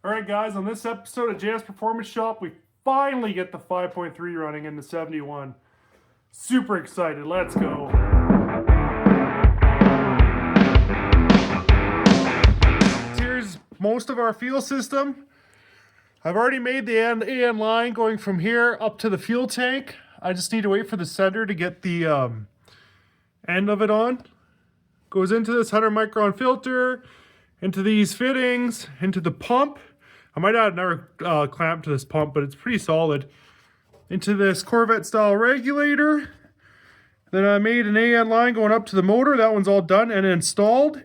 Alright guys, on this episode of JS Performance Shop, we finally get the 5.3 running in the 71. Super excited, let's go. Here's most of our fuel system. I've already made the AN line going from here up to the fuel tank. I just need to wait for the sender to get the end of it on. Goes into this 100 micron filter, into these fittings, into the pump. I might add another clamp to this pump, but it's pretty solid. Into this Corvette style regulator. Then I made an AN line going up to the motor. That one's all done and installed.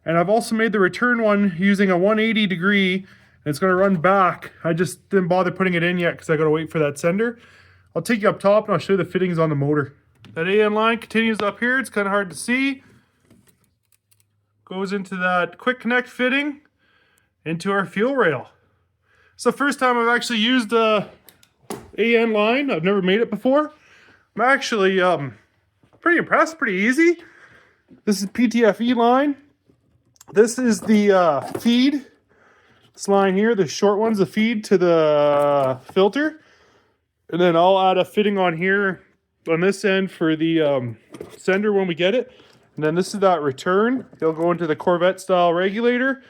And I've also made the return one using a 180 degree. And it's going to run back. I just didn't bother putting it in yet because I got to wait for that sender. I'll take you up top and I'll show you the fittings on the motor. That AN line continues up here. It's kind of hard to see. Goes into that quick connect fitting into our fuel rail. It's the first time I've actually used a AN line. I've never made it before. I'm actually pretty impressed, pretty easy. This is PTFE line. This is the feed. This line here, the short one's the feed to the filter. And then I'll add a fitting on here on this end for the sender when we get it. And then this is that return. It'll go into the Corvette style regulator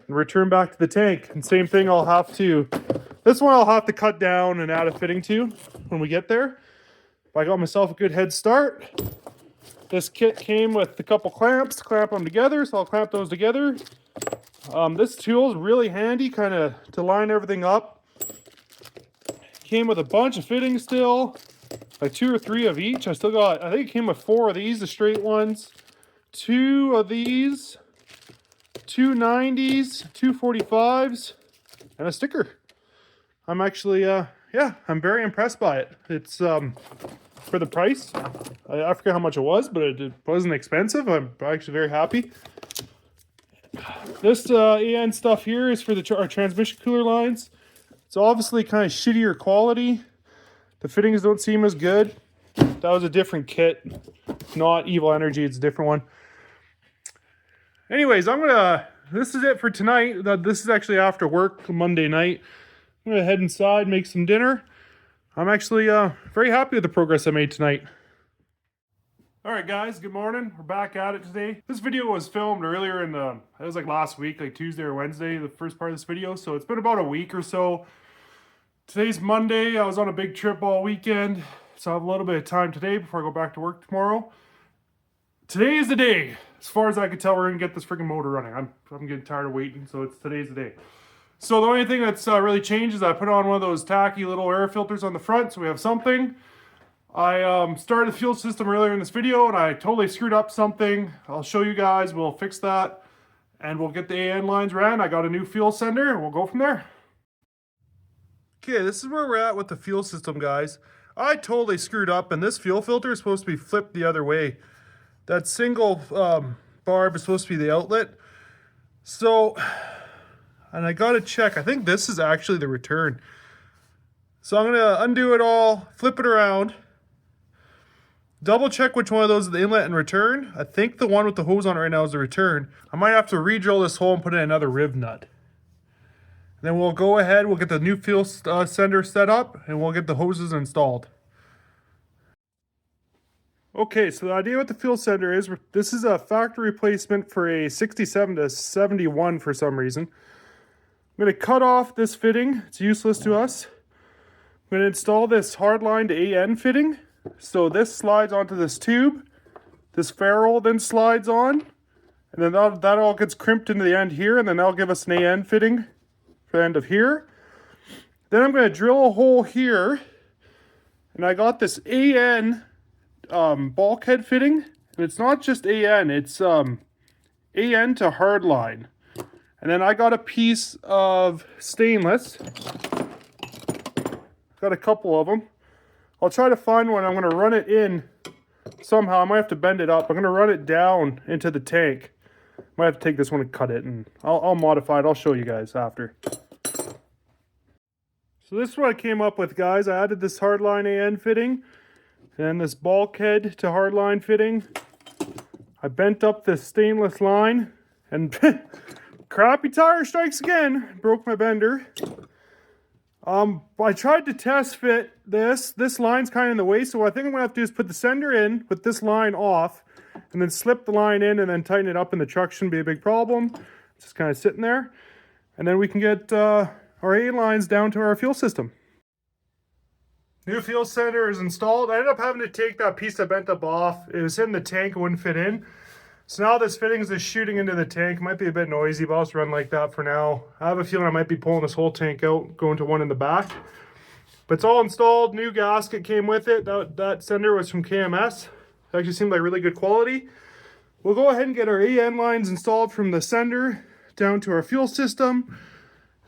and return back to the tank. And same thing, this one I'll have to cut down and add a fitting to when we get there. But I got myself a good head start. This kit came with a couple clamps to clamp them together, so I'll clamp those together. This tool is really handy, kind of to line everything up. Came with a bunch of fittings still, like 2 or 3 of each. I think it came with 4 of these, the straight ones. 2 of these, 2 90s, 2 45s, and a sticker. I'm actually, I'm very impressed by it. It's, for the price, I forget how much it was, but it wasn't expensive. I'm actually very happy. This AN stuff here is for our transmission cooler lines. It's obviously kind of shittier quality. The fittings don't seem as good. That was a different kit, not Evil Energy, it's a different one. Anyways, this is it for tonight. This is actually after work, Monday night. I'm gonna head inside, make some dinner. I'm actually very happy with the progress I made tonight. Alright guys, good morning. We're back at it today. This video was filmed earlier it was like last week, like Tuesday or Wednesday, the first part of this video. So it's been about a week or so. Today's Monday. I was on a big trip all weekend. So I have a little bit of time today before I go back to work tomorrow. Today is the day. As far as I can tell, we're going to get this freaking motor running. I'm getting tired of waiting, so today's the day. So the only thing that's really changed is I put on one of those tacky little air filters on the front, so we have something. I started the fuel system earlier in this video, and I totally screwed up something. I'll show you guys. We'll fix that, and we'll get the AN lines ran. I got a new fuel sender, and we'll go from there. Okay, this is where we're at with the fuel system, guys. I totally screwed up, and this fuel filter is supposed to be flipped the other way. That single barb is supposed to be the outlet. So, and I gotta check. I think this is actually the return. So I'm gonna undo it all, flip it around, double check which one of those is the inlet and return. I think the one with the hose on it right now is the return. I might have to re-drill this hole and put in another rib nut. And then we'll go ahead, we'll get the new fuel sender set up, and we'll get the hoses installed. Okay, so the idea with the fuel sender is, this is a factory replacement for a 67 to 71 for some reason. I'm going to cut off this fitting. It's useless to us. I'm going to install this hardline to AN fitting. So this slides onto this tube. This ferrule then slides on. And then that all gets crimped into the end here, and then that'll give us an AN fitting for the end of here. Then I'm going to drill a hole here. And I got this AN bulkhead fitting, and it's not just AN, it's AN to hardline. And then I got a piece of stainless. Got a couple of them. I'll try to find one. I'm going to run it in somehow. I might have to bend it up. I'm going to run it down into the tank. Might have to take this one and cut it, and I'll modify it. I'll show you guys after. So this is what I came up with, guys. I added this hardline AN fitting and this bulkhead to hardline fitting. I bent up this stainless line, and Crappy tire strikes again. Broke my bender. I tried to test fit this. This line's kind of in the way, so what I think I'm going to have to do is put the sender in, put this line off, and then slip the line in and then tighten it up in the truck. Shouldn't be a big problem. It's just kind of sitting there. And then we can get our A lines down to our fuel system. New fuel sender is installed. I ended up having to take that piece that bent up off. It was in the tank, it wouldn't fit in. So now this fittings is shooting into the tank. Might be a bit noisy, but I'll just run like that for now. I have a feeling I might be pulling this whole tank out, going to one in the back. But it's all installed. New gasket came with it. That sender was from KMS. It actually seemed like really good quality. We'll go ahead and get our AN lines installed from the sender down to our fuel system.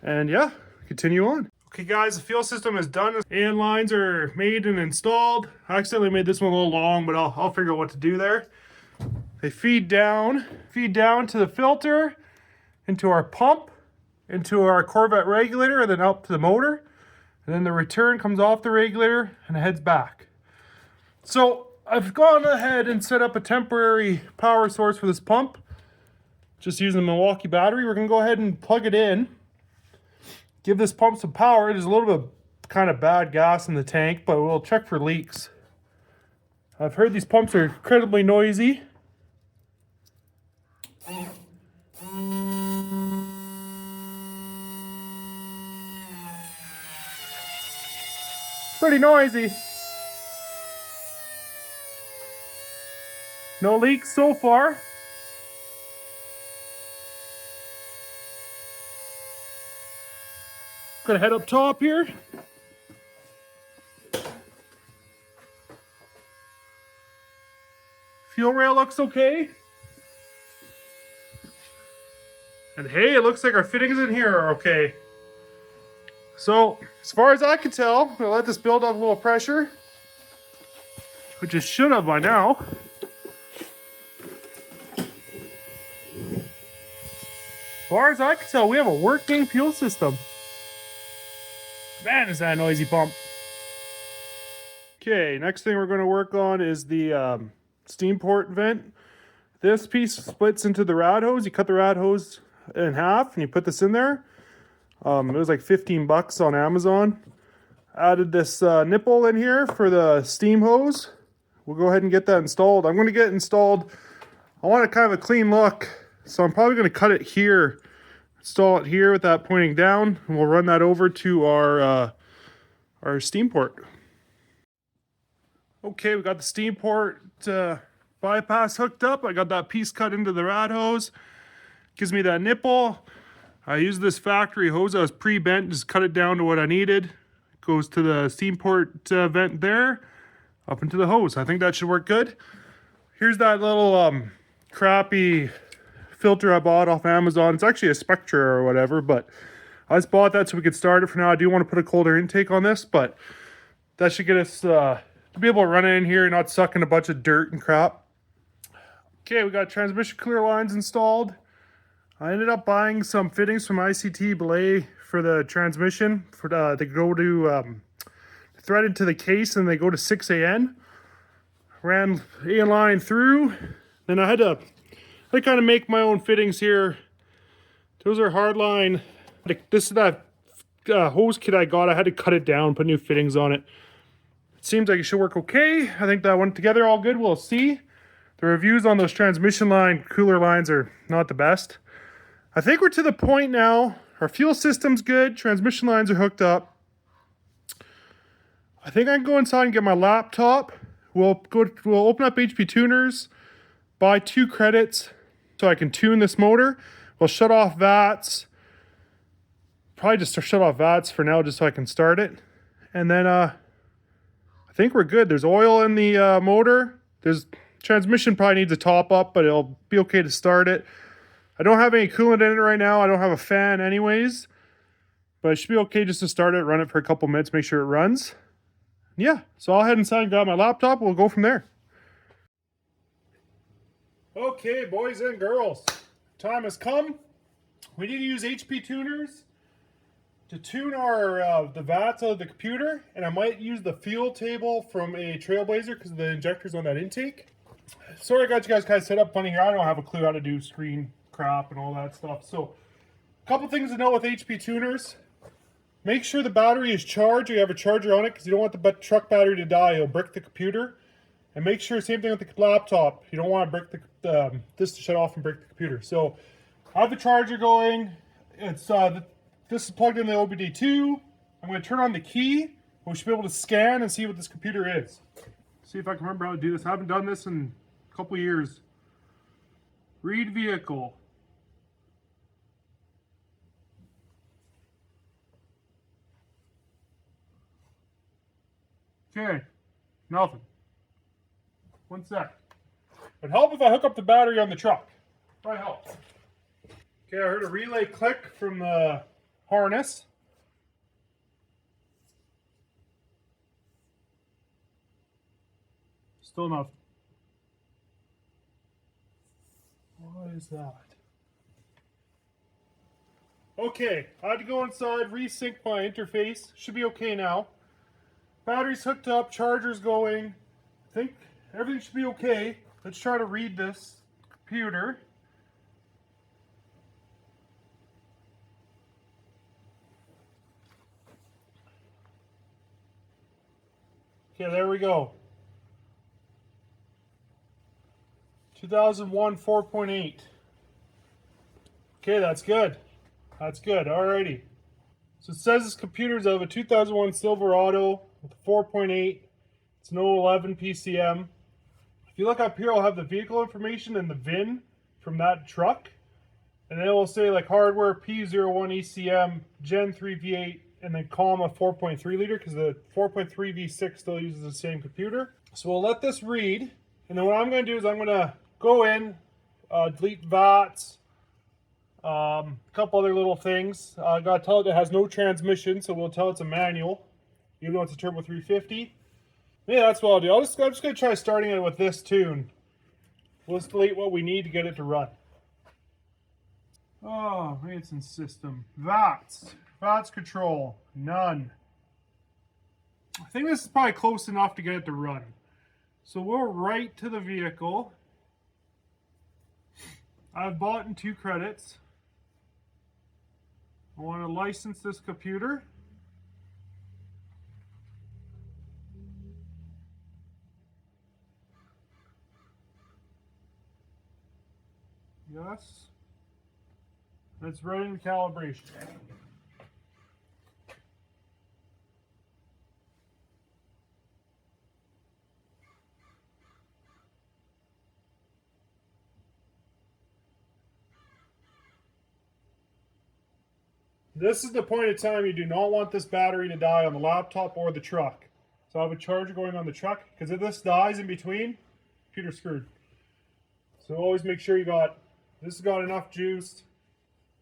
And yeah, continue on. Okay guys, the fuel system is done. AN lines are made and installed. I accidentally made this one a little long, but I'll figure out what to do there. They feed down to the filter, into our pump, into our Corvette regulator, and then up to the motor. And then the return comes off the regulator and heads back. So I've gone ahead and set up a temporary power source for this pump. Just using the Milwaukee battery. We're gonna go ahead and plug it in. Give this pump some power. There's a little bit of kind of bad gas in the tank, but we'll check for leaks. I've heard these pumps are incredibly noisy. Pretty noisy. No leaks so far. Gonna head up top here. Fuel rail looks okay. And hey, it looks like our fittings in here are okay. So, as far as I can tell, we'll let this build up a little pressure, which it should have by now. As far as I can tell, we have a working fuel system. Man, is that a noisy pump. Okay, next thing we're going to work on is the steam port vent. This piece splits into the rad hose. You cut the rad hose in half and you put this in there. It was like 15 bucks on Amazon. Added this nipple in here for the steam hose. We'll go ahead and get that installed. I'm going to get it installed. I want a kind of a clean look, so I'm probably going to cut it here, install it here with that pointing down, and we'll run that over to our steam port. Okay, we got the steam port bypass hooked up. I got that piece cut into the rad hose. Gives me that nipple. I used this factory hose that was pre-bent, just cut it down to what I needed. It goes to the steam port vent there, up into the hose. I think that should work good. Here's that little crappy filter I bought off Amazon. It's actually a Spectra or whatever, but I just bought that so we could start it for now. I do want to put a colder intake on this, but that should get us to be able to run it in here and not suck in a bunch of dirt and crap. Okay, we got transmission cooler lines installed. I ended up buying some fittings from ICT Belay for the transmission. They go to threaded to the case and they go to 6AN. Ran A line through. Then I had to kind of make my own fittings here. Those are hardline. This is that hose kit I got. I had to cut it down, put new fittings on it. It seems like it should work okay. I think that went together all good. We'll see. The reviews on those transmission line cooler lines are not the best. I think we're to the point now. Our fuel system's good. Transmission lines are hooked up. I think I can go inside and get my laptop. We'll open up HPTuners, buy 2 credits so I can tune this motor. We'll shut off VATS. Probably just shut off VATS for now just so I can start it. And then I think we're good. There's oil in the motor. Transmission probably needs a top up, but it'll be okay to start it. I don't have any coolant in it right now. I don't have a fan anyways, but it should be okay just to start it, run it for a couple minutes, make sure it runs. Yeah, so I'll head inside and grab my laptop. We'll go from there. Okay, boys and girls, time has come. We need to use HPTuners to tune our the VATS out of the computer, and I might use the fuel table from a Trailblazer because the injector's on that intake. Sorry I got you guys kind of set up funny here. I don't have a clue how to do screen crap and all that stuff. So Couple things to know with HPTuners. Make sure the battery is charged or you have a charger on it because you don't want the truck battery to die. It'll brick the computer. And make sure, same thing with the laptop. You don't want to brick this to shut off and break the computer. So I have the charger going. It's this is plugged in the OBD2. I'm going to turn on the key. We should be able to scan and see what this computer is. See if I can remember how to do this. I haven't done this in a couple of years. Read vehicle. Okay, nothing. One sec. It'd help if I hook up the battery on the truck. Probably helps. Okay, I heard a relay click from the harness. Still nothing. What is that? Okay, I had to go inside, resync my interface. Should be okay now. Battery's hooked up, charger's going. I think everything should be okay. Let's try to read this computer. Okay, there we go. 2001 4.8. Okay, that's good. That's good. Alrighty. So it says this computer's of a 2001 Silverado with a 4.8. It's an 011 PCM. If you look up here, I'll have the vehicle information and the VIN from that truck. And then it will say like hardware P01 ECM Gen 3 V8 and then comma 4.3 liter because the 4.3 V6 still uses the same computer. So we'll let this read. And then what I'm going to do is I'm going to go in, delete VATS, a couple other little things. I got to tell it has no transmission, so we'll tell it's a manual, even though it's a Turbo 350. Yeah, that's what I'll do. I'm just going to try starting it with this tune. We'll just delete what we need to get it to run. Oh, maintenance system. VATS. VATS control. None. I think this is probably close enough to get it to run. So we'll write to the vehicle. I've bought in 2 credits. I want to license this computer. Yes. It's ready to calibration. This is the point of time you do not want this battery to die on the laptop or the truck. So I have a charger going on the truck, because if this dies in between, computer's screwed. So always make sure this has got enough juice.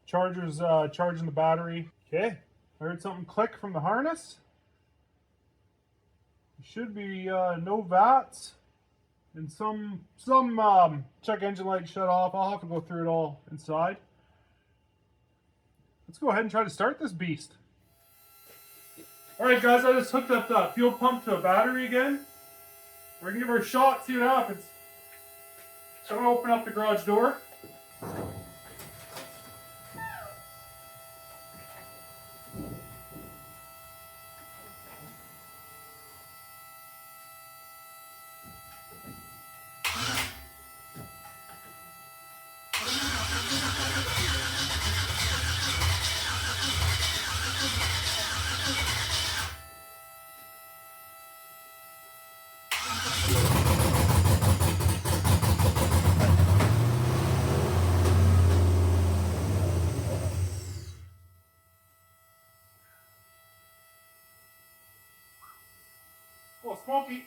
Charger's charging the battery. Okay, I heard something click from the harness. It should be no VATS. And some check engine light shut off. I'll have to go through it all inside. Let's go ahead and try to start this beast. Alright guys, I just hooked up the fuel pump to a battery again. We're going to give her a shot, see what happens. So I'm going to open up the garage door. Oh, smoky.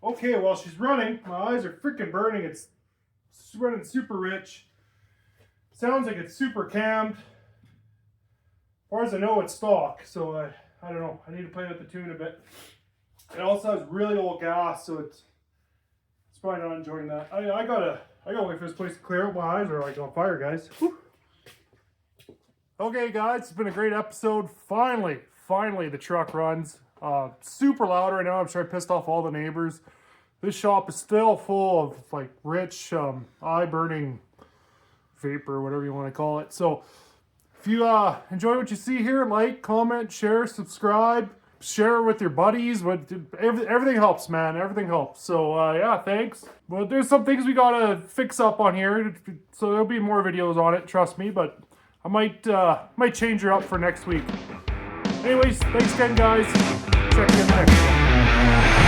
Okay, while she's running, my eyes are freaking burning. It's running super rich. Sounds like it's super cammed. As far as I know, it's stock, so I don't know. I need to play with the tune a bit. It also has really old gas, so it's probably not enjoying that. I gotta wait for this place to clear out. My eyes are like on fire, guys. Whew. Okay, guys, it's been a great episode. Finally the truck runs. Super loud right now. I'm sure I pissed off all the neighbors. This shop is still full of like rich, eye-burning vapor, whatever you want to call it. So if you enjoy what you see here, like, comment, share, subscribe, share with your buddies. Everything helps, man. Everything helps. So yeah, thanks. Well, there's some things we gotta fix up on here, so there'll be more videos on it. Trust me. But I might change her up for next week. Anyways, thanks again, guys. Check you in the next one.